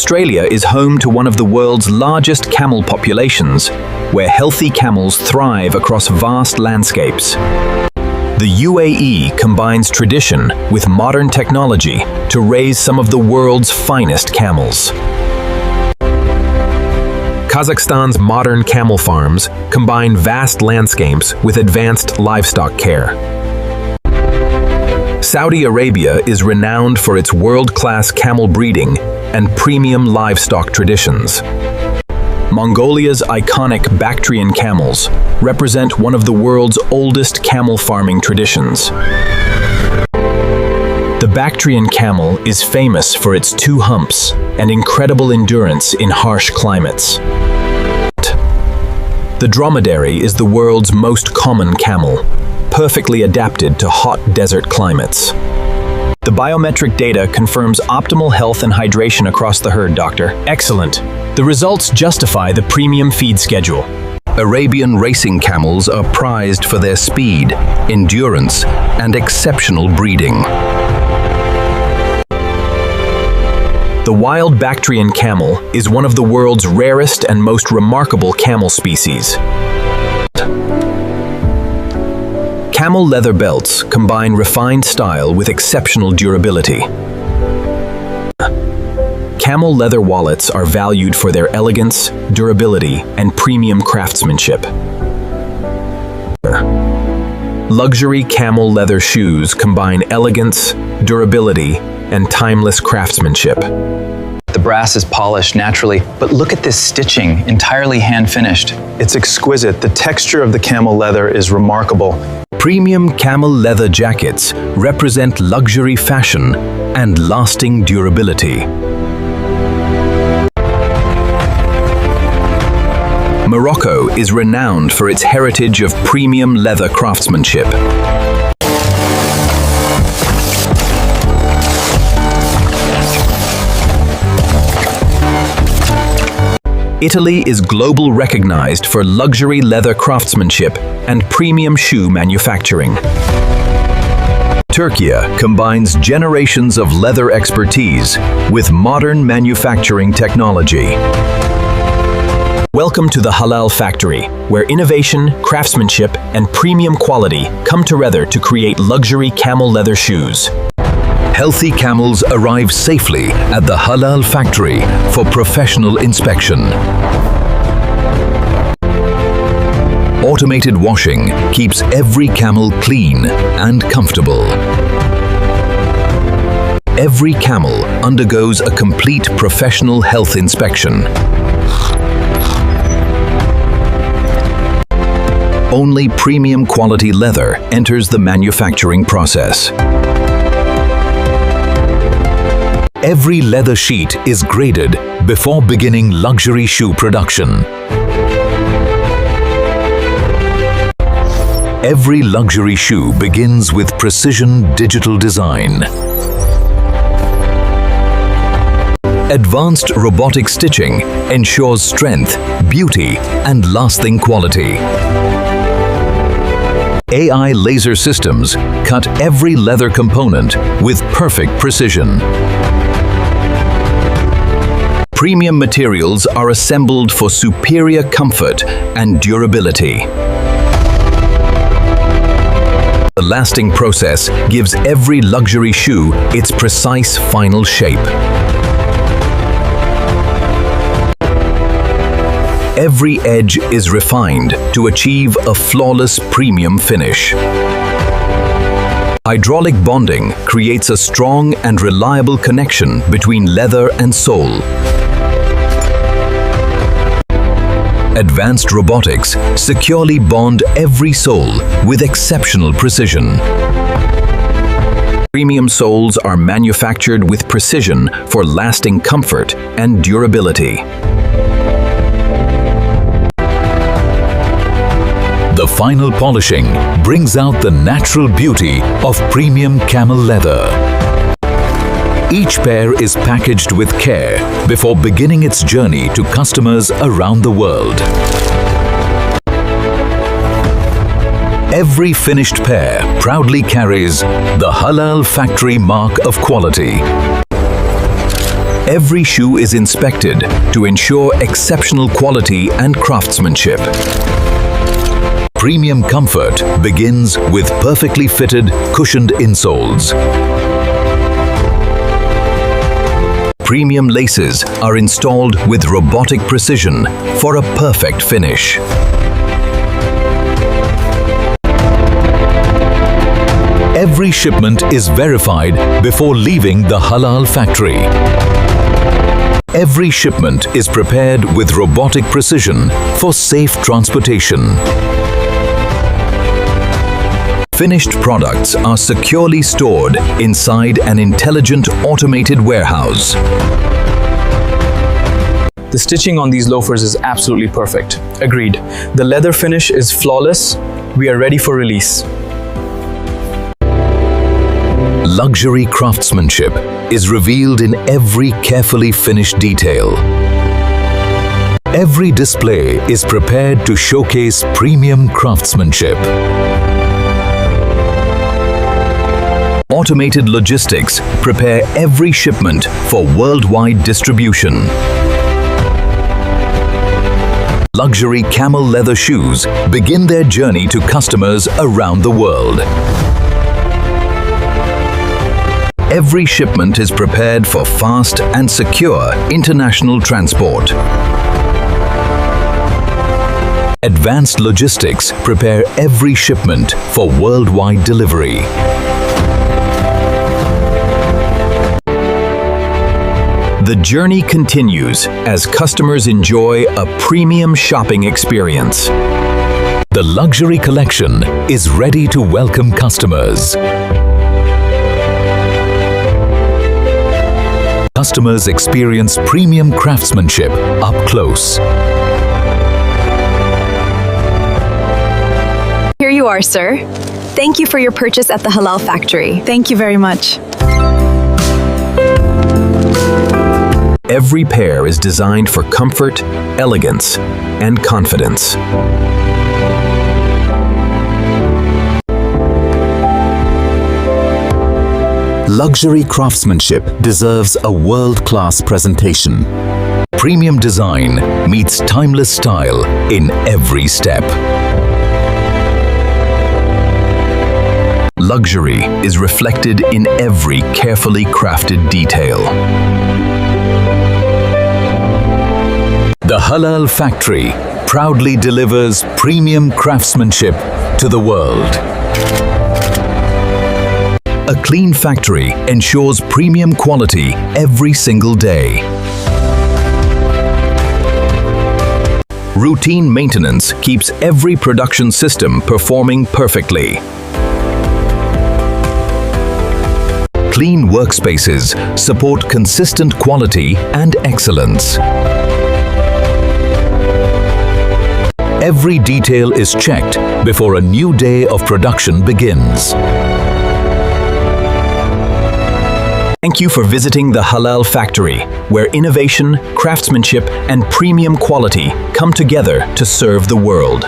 Australia is home to one of the world's largest camel populations, where healthy camels thrive across vast landscapes. The UAE combines tradition with modern technology to raise some of the world's finest camels. Kazakhstan's modern camel farms combine vast landscapes with advanced livestock care. Saudi Arabia is renowned for its world-class camel breeding and premium livestock traditions. Mongolia's iconic Bactrian camels represent one of the world's oldest camel farming traditions. The Bactrian camel is famous for its 2 humps and incredible endurance in harsh climates. The dromedary is the world's most common camel, perfectly adapted to hot desert climates. The biometric data confirms optimal health and hydration across the herd, Doctor. Excellent. The results justify the premium feed schedule. Arabian racing camels are prized for their speed, endurance, and exceptional breeding. The wild Bactrian camel is one of the world's rarest and most remarkable camel species. Camel leather belts combine refined style with exceptional durability. Camel leather wallets are valued for their elegance, durability, and premium craftsmanship. Luxury camel leather shoes combine elegance, durability, and timeless craftsmanship. The brass is polished naturally, but look at this stitching, entirely hand-finished. It's exquisite. The texture of the camel leather is remarkable. Premium camel leather jackets represent luxury fashion and lasting durability. Morocco is renowned for its heritage of premium leather craftsmanship. Italy is globally recognized for luxury leather craftsmanship and premium shoe manufacturing. Turkey combines generations of leather expertise with modern manufacturing technology. Welcome to the Halal factory, where innovation, craftsmanship, and premium quality come together to create luxury camel leather shoes. Healthy camels arrive safely at the Halal factory for professional inspection. Automated washing keeps every camel clean and comfortable. Every camel undergoes a complete professional health inspection. Only premium quality leather enters the manufacturing process. Every leather sheet is graded before beginning luxury shoe production. Every luxury shoe begins with precision digital design. Advanced robotic stitching ensures strength, beauty, and lasting quality. AI laser systems cut every leather component with perfect precision. Premium materials are assembled for superior comfort and durability. The lasting process gives every luxury shoe its precise final shape. Every edge is refined to achieve a flawless premium finish. Hydraulic bonding creates a strong and reliable connection between leather and sole. Advanced robotics securely bond every sole with exceptional precision. Premium soles are manufactured with precision for lasting comfort and durability. The final polishing brings out the natural beauty of premium camel leather. Each pair is packaged with care before beginning its journey to customers around the world. Every finished pair proudly carries the Halal factory mark of quality. Every shoe is inspected to ensure exceptional quality and craftsmanship. Premium comfort begins with perfectly fitted, cushioned insoles. Premium laces are installed with robotic precision for a perfect finish. Every shipment is verified before leaving the Halal factory. Every shipment is prepared with robotic precision for safe transportation. Finished products are securely stored inside an intelligent automated warehouse. The stitching on these loafers is absolutely perfect. Agreed. The leather finish is flawless. We are ready for release. Luxury craftsmanship is revealed in every carefully finished detail. Every display is prepared to showcase premium craftsmanship. Automated logistics prepare every shipment for worldwide distribution. Luxury camel leather shoes begin their journey to customers around the world. Every shipment is prepared for fast and secure international transport. Advanced logistics prepare every shipment for worldwide delivery. The journey continues as customers enjoy a premium shopping experience. The luxury collection is ready to welcome customers. Customers experience premium craftsmanship up close. Here you are, sir. Thank you for your purchase at the Halal factory. Thank you very much. Every pair is designed for comfort, elegance, and confidence. Luxury craftsmanship deserves a world-class presentation. Premium design meets timeless style in every step. Luxury is reflected in every carefully crafted detail. The Halal factory proudly delivers premium craftsmanship to the world. A clean factory ensures premium quality every single day. Routine maintenance keeps every production system performing perfectly. Clean workspaces support consistent quality and excellence. Every detail is checked before a new day of production begins. Thank you for visiting the Halal factory, where innovation, craftsmanship, and premium quality come together to serve the world.